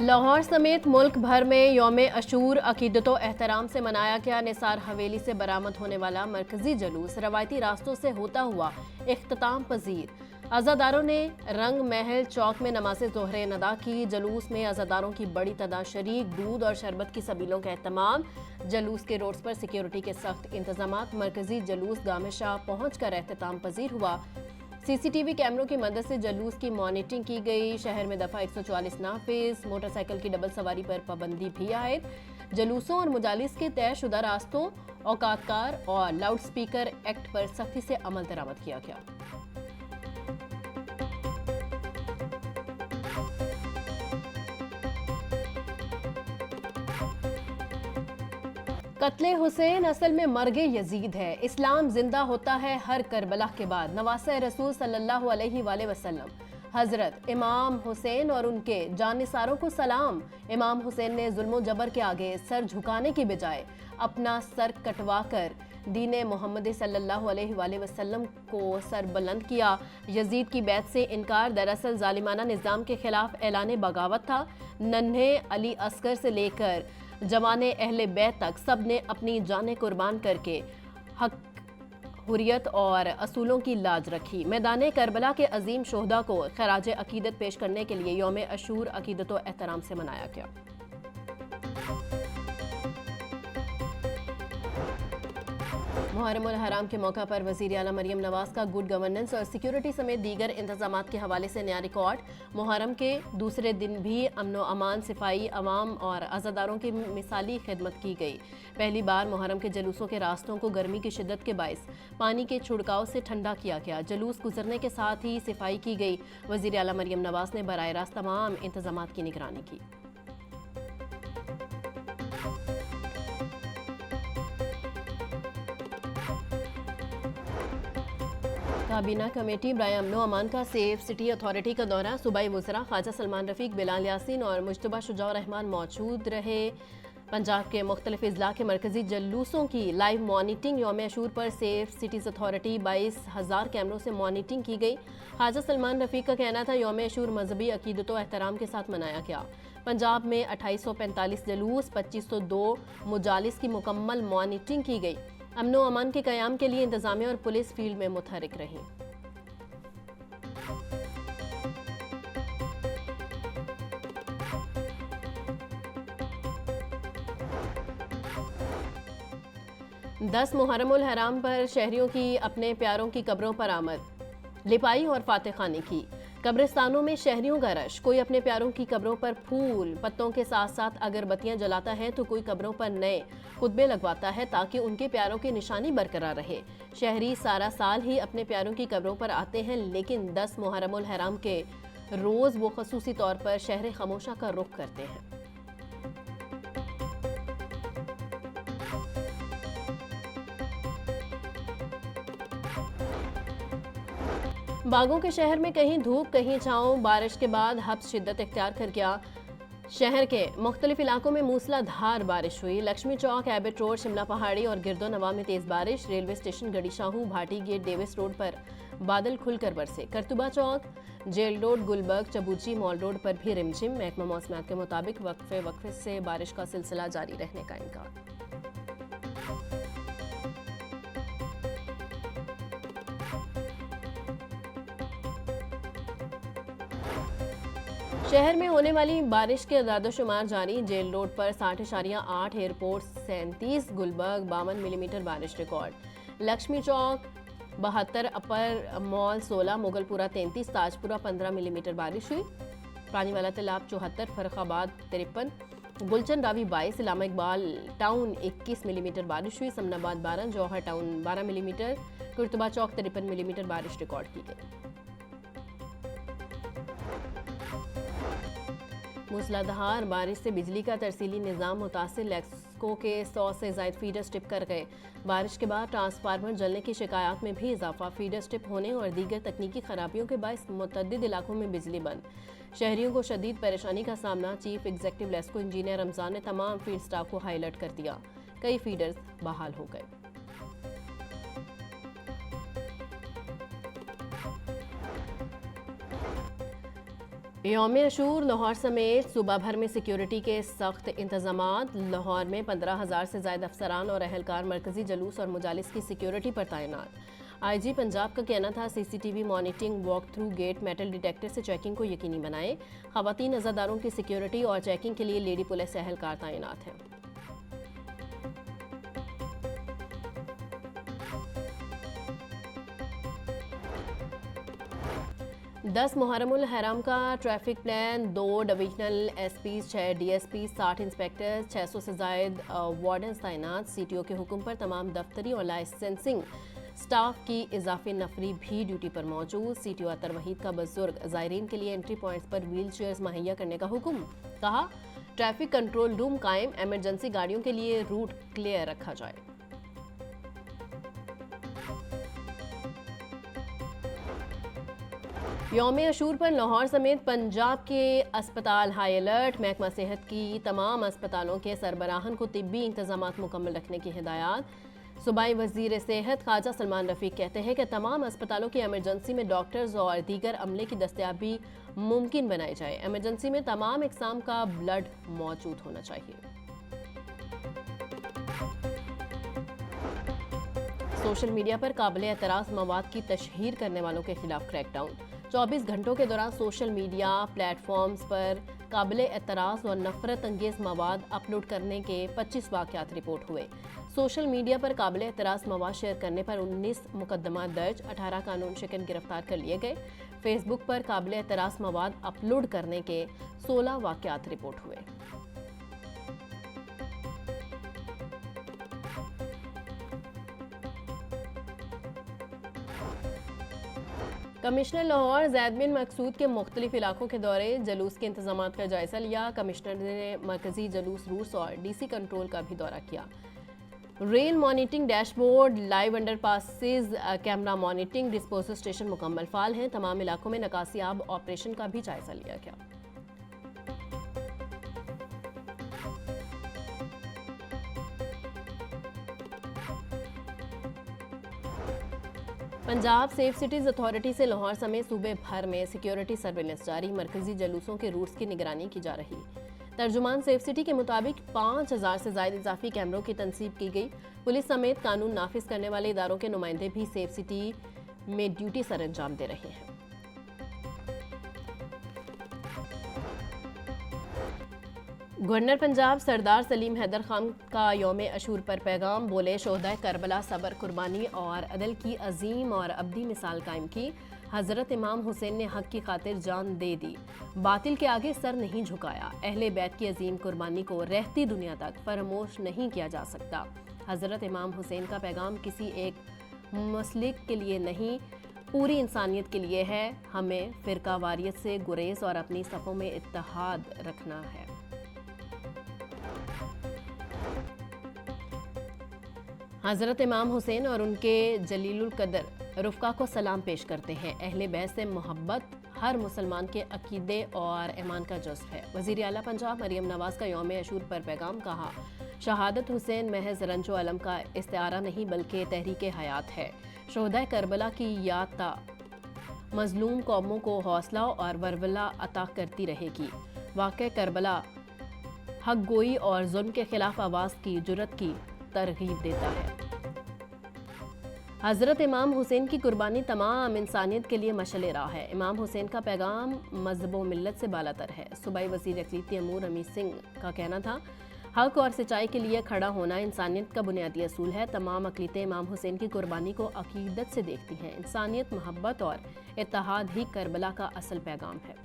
लाहौर समेत मुल्क भर में यौम अशूर अकीदतो एहतराम से मनाया गया। निसार हवेली से बरामद होने वाला मरकजी जलूस रवायती रास्तों से होता हुआ इख्तिताम पजीर। अज़ादारों ने रंग महल चौक में नमाज ज़ोहर अदा की। जलूस में अज़ादारों की बड़ी तादाद शरीक, दूध और शरबत की सबीलों का एहतमाम। जलूस के रोड्स पर सिक्योरिटी के सख्त इंतजामात। मरकजी जलूस गामे शाह पहुँच कर एहतमाम पजीर हुआ। सीसीटीवी कैमरों की मदद से जलूस की मॉनिटरिंग की गई। शहर में दफा 144 नाफिज। मोटरसाइकिल की डबल सवारी पर पाबंदी भी आयद। जलूसों और मुजालिस के तयशुदा रास्तों, औकातकार और लाउड स्पीकर एक्ट पर सख्ती से अमल दरामद किया गया। कत्ले हुसैन असल में मर्गे यजीद है। इस्लाम जिंदा होता है हर करबला के बाद। नवासे रसूल सल्लल्लाहु अलैहि वसल्लम हजरत इमाम हुसैन और उनके जानिसारों को सलाम। इमाम हुसैन ने जुल्म जबर के आगे सर झुकाने की बजाय अपना सर कटवा कर दीन मोहम्मद सल्लल्लाहु अलैहि वसल्लम को सर बुलंद किया। यजीद की बैत से इनकार दरअसल जालिमाना निज़ाम के खिलाफ ऐलान बगावत था। नन्हे अली अस्कर से लेकर जवाने अहले बैत तक सब ने अपनी जानें कुर्बान करके हक, हुर्रियत और असूलों की लाज रखी। मैदान करबला के अजीम शोहदा को खराज अकीदत पेश करने के लिए यौम अशूर अकीदत व एहतराम से मनाया गया। मुहर्रम उल हराम के मौका पर वज़ीर आला मरियम नवाज का गुड गवर्नेंस और सिक्योरिटी समेत दीगर इंतजामात के हवाले से नया रिकॉर्ड। मुहर्रम के दूसरे दिन भी अमन व अमान, सिफाई, अवाम और अज़ादारों की मिसाली खिदमत की गई। पहली बार मुहर्रम के जलूसों के रास्तों को गर्मी की शिद्दत के बायस पानी के छिड़काव से ठंडा किया गया। जलूस गुजरने के साथ ही सिफाई की गई। वज़ीर आला मरियम नवाज ने बराह रास्त तमाम इंतजामात की निगरानी की। काबीना कमेटी बराए अमनो अमान का सेफ सिटी अथॉरिटी का दौरा। सूबाई वज़रा ख्वाजा सलमान रफ़ीक, बिलाल यासीन और मुश्तबा शुजा रहमान मौजूद रहे। पंजाब के मुख्तलिफ अजला के मरकजी जलूसों की लाइव मॉनिटरिंग। यौम अशूर पर सेफ सिटीज़ अथॉरिटी 22,000 कैमरों से मॉनिटरिंग की गई। ख्वाजा सलमान रफ़ीक का कहना था यौम अशूर मजहबी अकीदत व एहतराम के साथ मनाया गया। पंजाब में 2845 जलूस, 2502 मुजालिस की मुकम्मल मॉनिटरिंग की गई। अमनो अमान के क़याम के लिए इंतजामिया और पुलिस फील्ड में मुतहरिक रही। दस मुहर्रम उल हराम पर शहरियों की अपने प्यारों की कब्रों पर आमद, लिपाई और फातह खानी की। कब्रिस्तानों में शहरियों का रश। कोई अपने प्यारों की कब्रों पर फूल पत्तों के साथ साथ अगरबत्तियां जलाता है तो कोई कब्रों पर नए खुतबे लगवाता है ताकि उनके प्यारों की निशानी बरकरार रहे। शहरी सारा साल ही अपने प्यारों की कब्रों पर आते हैं, लेकिन 10 मुहर्रम उल हराम के रोज़ वो खसूसी तौर पर शहर खामोशा का रुख करते हैं। बागों के शहर में कहीं धूप कहीं छाँव। बारिश के बाद हब्स शिद्दत इख्तियार कर गया। शहर के मुख्तलिफ इलाकों में मूसलाधार बारिश हुई। लक्ष्मी चौक, एबट रोड, शिमला पहाड़ी और गिरदो नवा में तेज़ बारिश। Railway station Garhi Shahu, Bhati gate, Davis road पर बादल खुलकर बरसे। Qartaba Chowk, jail road, Gulberg, Chauburji, mall road पर भी रिमझिम। महकमा मौसमियात के मुताबिक वक्फे से बारिश का सिलसिला जारी रहने का इम्कान। शहर में होने वाली बारिश के अदादोशुमार जारी। जेल रोड पर 60.8, एयरपोर्ट 37, गुलबर्ग 52 मिलीमीटर बारिश रिकॉर्ड। लक्ष्मी चौक 72, अपर मॉल 16, मुगलपुरा 33, ताजपुरा 15 मिलीमीटर बारिश हुई। पानीवाला तालाब 74, फर्रुखाबाद 53, गुलचन रावी 22, इलामा इकबाल टाउन 21 मिलीमीटर बारिश हुई। समनाबाद 12, जौहर टाउन 12 मिलीमीटर, कुर्तुबा चौक 53 मिलीमीटर बारिश रिकॉर्ड की गई। मूसलाधार बारिश से बिजली का तरसीली निज़ाम मुतासिर। लेक्सको के 100 से ज़ायद फीडर स्टिप कर गए। बारिश के बाद ट्रांसफार्मर जलने की शिकायत में भी इजाफा। फीडर स्टिप होने और दीगर तकनीकी खराबियों के बायस मुतअद्दिद इलाकों में बिजली बंद। शहरियों को शदीद परेशानी का सामना। Chief executive LESCO engineer Ramzan ने तमाम फील्ड स्टाफ को हाई अलर्ट कर दिया। कई फीडर्स बहाल हो गए। यौम अशूर लाहौर समेत सूबा भर में सिक्योरिटी के सख्त इंतजामात। लाहौर में 15,000 से ज़ायद अफसरान और अहलकार मरकजी जलूस और मुजालिस की सिक्योरिटी पर तैनात। IG पंजाब का कहना था CCTV monitoring, walk through gate, metal detector से चेकिंग को यकीनी बनाएं। ख़वातीन अज़ादारों की सिक्योरिटी और चेकिंग के लिए लेडी पुलिस अहलकार तैनात हैं। 10 मुहर्रमुल हराम का traffic plan, 2 divisional SP, 6 DSP, 60 inspector, 600 से ज़ायद वार्डन तैनात। CTO के हुक्म पर तमाम दफ्तरी और लाइसेंसिंग स्टाफ की इजाफी नफरी भी ड्यूटी पर मौजूद। CTO अतर वहीद का बुजुर्ग ज़ायरीन के लिए एंट्री पॉइंट्स पर व्हील चेयर्स मुहैया करने का हुक्म। कहा, ट्रैफिक कंट्रोल रूम कायम, एमरजेंसी गाड़ियों के लिए रूट क्लियर रखा जाए। यौम अशूर पर लाहौर समेत पंजाब के अस्पताल हाई अलर्ट। महकमा सेहत की तमाम अस्पतालों के सरबराहन को तिब्बी इंतजामात मुकम्मल रखने की हिदायत। सूबाई वजीर सेहत ख्वाजा सलमान रफीक कहते हैं कि तमाम अस्पतालों की एमरजेंसी में डॉक्टर्स और दीगर अमले की दस्तयाबी मुमकिन बनाई जाए। एमरजेंसी में तमाम इकसाम का ब्लड मौजूद होना चाहिए। सोशल मीडिया पर काबिल एतराज़ मवाद की तशहीर करने वालों के खिलाफ क्रैकडाउन। 24 घंटों के दौरान सोशल मीडिया प्लेटफॉर्म्स पर काबिल एतराज़ और नफरत अंगेज़ मवाद अपलोड करने के 25 वाक़यात रिपोर्ट हुए। सोशल मीडिया पर काबिल एतराज़ मवाद शेयर करने पर 19 मुकदमा दर्ज, 18 कानून शिकन गिरफ्तार कर लिए गए। फेसबुक पर काबिल एतराज़ मवाद अपलोड करने के 16 वाक़यात रिपोर्ट हुए। कमिश्नर लाहौर ज़ैद बिन मकसूद के मुख्तलिफ इलाकों के दौरे, जलूस के इंतजामात का जायजा लिया। कमिश्नर ने मरकजी जलूस रूट्स और DC कंट्रोल का भी दौरा किया। Rail monitoring dashboard, live underpasses, camera monitoring, disposal station मुकम्मल फाल हैं। तमाम इलाकों में नकासियाब ऑपरेशन का भी जायजा लिया गया। पंजाब सेफ सिटीज़ अथॉरिटी से लाहौर समेत सूबे भर में सिक्योरिटी सर्वेलेंस जारी। मरकजी जलूसों के रूट्स की निगरानी की जा रही। तर्जुमान सेफ सिटी के मुताबिक 5,000 से ज़ायद इजाफी कैमरों की तनसीब की गई। पुलिस समेत कानून नाफिज करने वाले इदारों के नुमाइंदे भी सेफ सिटी में ड्यूटी सर अंजाम दे रहे हैं। गवर्नर पंजाब सरदार सलीम हैदर खान का यौम अशूर पर पैगाम। बोले, शोहदाए करबला सब्र, कुर्बानी और अदल की अजीम और अब्दी मिसाल कायम की। हज़रत इमाम हुसैन ने हक की खातिर जान दे दी, बातिल के आगे सर नहीं झुकाया। अहले बैत की अजीम कुर्बानी को रहती दुनिया तक फरामोश नहीं किया जा सकता। हज़रत इमाम हुसैन का पैगाम किसी एक मसलिक के लिए नहीं, पूरी इंसानियत के लिए है। हमें फ़िरका वारियत से गुरेज और अपनी सफ़ों में इत्तेहाद रखना है। हज़रत इमाम हुसैन और उनके जलीलुल कदर रुफ़का को सलाम पेश करते हैं। अहले बैत से मोहब्बत हर मुसलमान के अकीदे और ईमान का जुज़्व है। वज़ीर आला पंजाब मरियम नवाज़ का यौम अशूर पर पैगाम। कहा, शहादत हुसैन महज रंजो अलम का इस्तारा नहीं बल्कि तहरीक हयात है। शोहदाए करबला की याद मज़लूम कौमों को हौसला और वरवला अता करती रहेगी। वाक़या करबला हक गोई और जुल्म के खिलाफ आवाज़ की जुर्रत की तरगीब देता है। हज़रत इमाम हुसैन की कुर्बानी तमाम इंसानियत के लिए मशअल राह है। इमाम हुसैन का पैगाम मज़हब व मिल्लत से बालातर है। सूबाई वज़ीर अक़लीती अमूर अमीर सिंह का कहना था, हक और सच्चाई के लिए खड़ा होना इंसानियत का बुनियादी असूल है। तमाम अक़लीतें इमाम हुसैन की कुर्बानी को अक़ीदत से देखती हैं। इंसानियत, मोहब्बत और इत्तेहाद ही करबला का असल पैगाम है।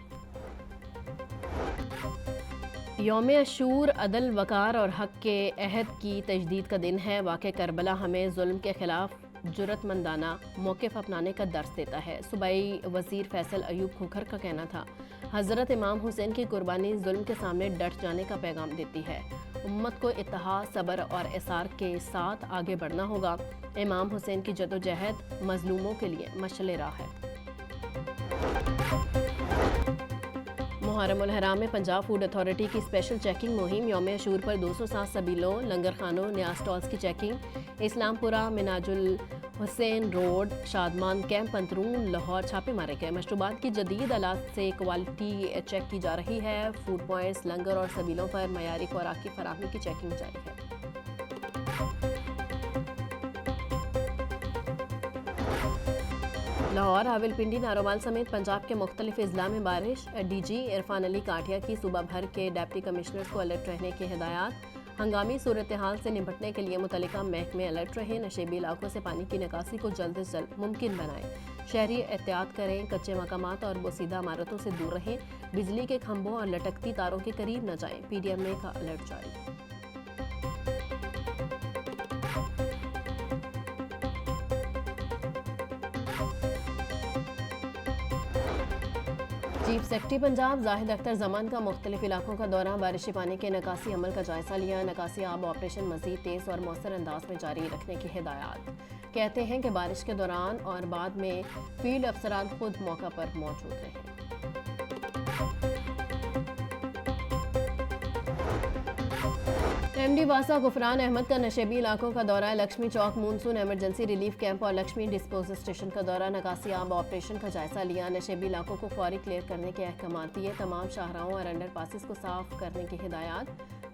यौम अशूर अदल, वकार और हक के अहद की तजदीद का दिन है। वाक़या करबला हमें जुल्म के खिलाफ जुर्रतमंदाना मौक़िफ़ अपनाने का दर्स देता है। सूबाई वज़ीर फैसल अयूब खोखर का कहना था, हज़रत इमाम हुसैन की कुर्बानी जुल्म के सामने डट जाने का पैगाम देती है। उम्मत को इत्तेहाद, सब्र और इसार के साथ आगे बढ़ना होगा। इमाम हुसैन की जदोजहद मज़लूमों के लिए मशअल राह है। मुहर्रमुल हराम में पंजाब फूड अथॉरिटी की स्पेशल चेकिंग मुहिम। यौम अशूर पर 207 सबीलों, लंगर खानों, न्याज स्टॉल्स की checking. Islampura, Minhajul Hussain road Shadman camp Androon Lahore छापे मारे गए। मशरूबात की जदीद आलात से क्वालिटी चेक की जा रही है। फूड पॉइंट्स, लंगर और सबीलों पर मयारी खुराक की फराहमी की चेकिंग जारी है। लाहौर, रावलपिंडी, नारोवाल समेत पंजाब के मुख्तलिफ अजला में बारिश। DG इरफान अली काठिया की सूबा भर के डिप्टी कमिश्नर्स को अलर्ट रहने की हिदायत। हंगामी सूरत हाल से निपटने के लिए मुतल्लिका महकमे अलर्ट रहे। नशेबी इलाकों से पानी की निकासी को जल्द से जल्द मुमकिन बनाएं। शहरी एहतियात करें, कच्चे मकामात और बोसीदा इमारतों से दूर रहें। बिजली के खंभों और लटकती तारों के करीब न जाएं। PDMA का अलर्ट जारी। चीफ सेक्रेटरी पंजाब जाहिद अख्तर जमान का मुख्तलिफ इलाकों का दौरा। बारिशी पानी के निकासी अमल का जायजा लिया। निकासी आब ऑपरेशन मजीद तेज़ और मौसर अंदाज में जारी रखने की हिदायत। कहते हैं कि बारिश के दौरान और बाद में फील्ड अफसरान खुद मौका पर मौजूद रहे। MD वासा गुफरान अहमद का नशेबी इलाकों का दौरा। लक्ष्मी चौक मूनसून एमरजेंसी रिलीफ कैंप और लक्ष्मी डिस्पोजल स्टेशन का दौरा। निकासी आब ऑपरेशन का जायजा लिया। नशेबी इलाकों को फौरी क्लियर करने के अहकाम दिए। तमाम शाहराहों और अंडर पासिस को साफ करने की हिदायत।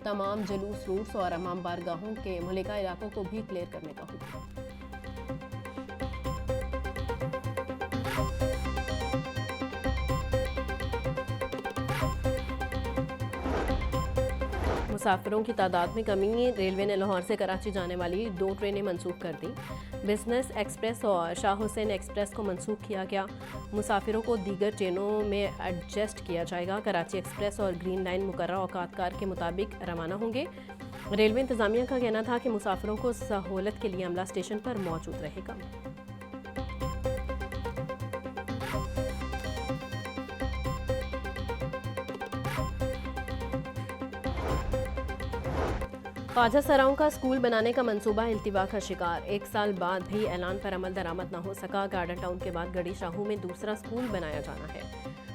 तमाम जुलूस रूट्स और अमाम बारगाहों के मुहलिका इलाकों को भी क्लियर करने का हुक्म। मुसाफिरों की तादाद में कमी। रेलवे ने लाहौर से कराची जाने वाली 2 ट्रेनें मनसूख कर दी। बिजनेस एक्सप्रेस और शाह हुसैन एक्सप्रेस को मनसूख किया गया। मुसाफिरों को दीगर ट्रेनों में एडजस्ट किया जाएगा। कराची एक्सप्रेस और ग्रीन लाइन मुकर्रर औकात के मुताबिक रवाना होंगे। रेलवे इंतजामिया का कहना था कि मुसाफिरों को सहूलत के लिए अमला स्टेशन पर मौजूद रहेगा। ख्वाजा सराओं का स्कूल बनाने का मंसूबा इल्तिवा का शिकार। 1 साल बाद भी ऐलान पर अमल दरामद न हो सका। गार्डन टाउन के बाद गढ़ी शाहू में दूसरा स्कूल बनाया जाना है।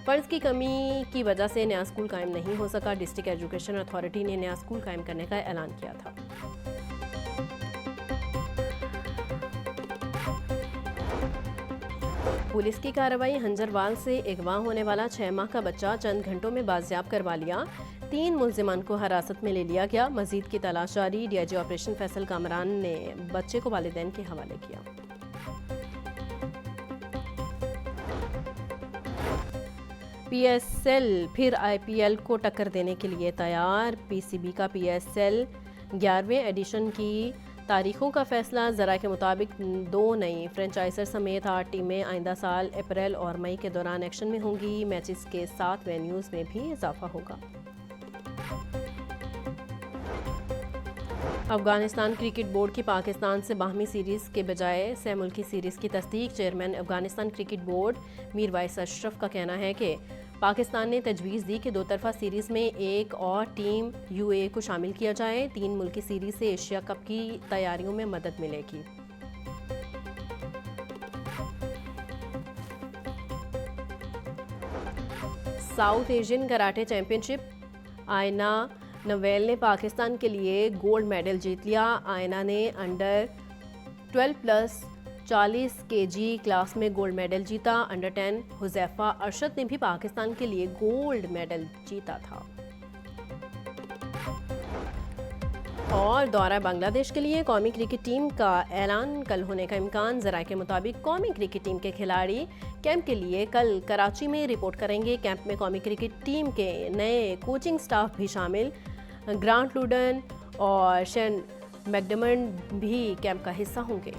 फंड्स की कमी की वजह से नया स्कूल कायम नहीं हो सका। डिस्ट्रिक्ट एजुकेशन अथॉरिटी ने नया स्कूल कायम करने का ऐलान किया था। पुलिस की कार्रवाई। हंजरवाल से अगवा होने वाला 6 माह का बच्चा चंद घंटों में बाजियाब करवा लिया। 3 मुल्जिमान को हिरासत में ले लिया गया। मजीद की तलाश जारी। DIG ऑपरेशन फैसल कामरान ने बच्चे को वालिदैन के हवाले किया। PSL फिर IPL को टक्कर देने के लिए तैयार। PCB का PSL 11वें एडिशन की तारीखों का फैसला। ज़रा के मुताबिक 2 नई फ्रेंचाइजर समेत 8 टीमें आइंदा साल अप्रैल और मई के दौरान एक्शन में होंगी। मैचेस के 7 वेन्यूज़ में भी इजाफा होगा। अफगानिस्तान क्रिकेट बोर्ड की पाकिस्तान से बाहमी सीरीज़ के बजाय सह मुल्की सीरीज़ की तस्दीक। Chairman Afghanistan cricket board Mir vice Ashraf का कहना है कि पाकिस्तान ने तजवीज़ दी कि 2 तरफ़ा सीरीज़ में एक और टीम UAE को शामिल किया जाए। 3 मुल्की सीरीज़ से एशिया कप की तैयारियों में मदद मिलेगी। South Asian karate championship. आयना नवेल ने पाकिस्तान के लिए गोल्ड मेडल जीत लिया। आयना ने अंडर 12 प्लस 40 kg क्लास में गोल्ड मेडल जीता। अंडर 10 हुज़ैफा अरशद ने भी पाकिस्तान के लिए गोल्ड मेडल जीता था। और दौरा बांग्लादेश के लिए कौमी क्रिकेट टीम का ऐलान कल होने का इम्कान। ज़राए के मुताबिक कौमी क्रिकेट टीम के खिलाड़ी कैंप के लिए कल कराची में रिपोर्ट करेंगे। कैंप में कौमी क्रिकेट टीम के नए कोचिंग स्टाफ भी शामिल। ग्रांट लूडन और शेन मैकडमंड भी कैंप का हिस्सा होंगे।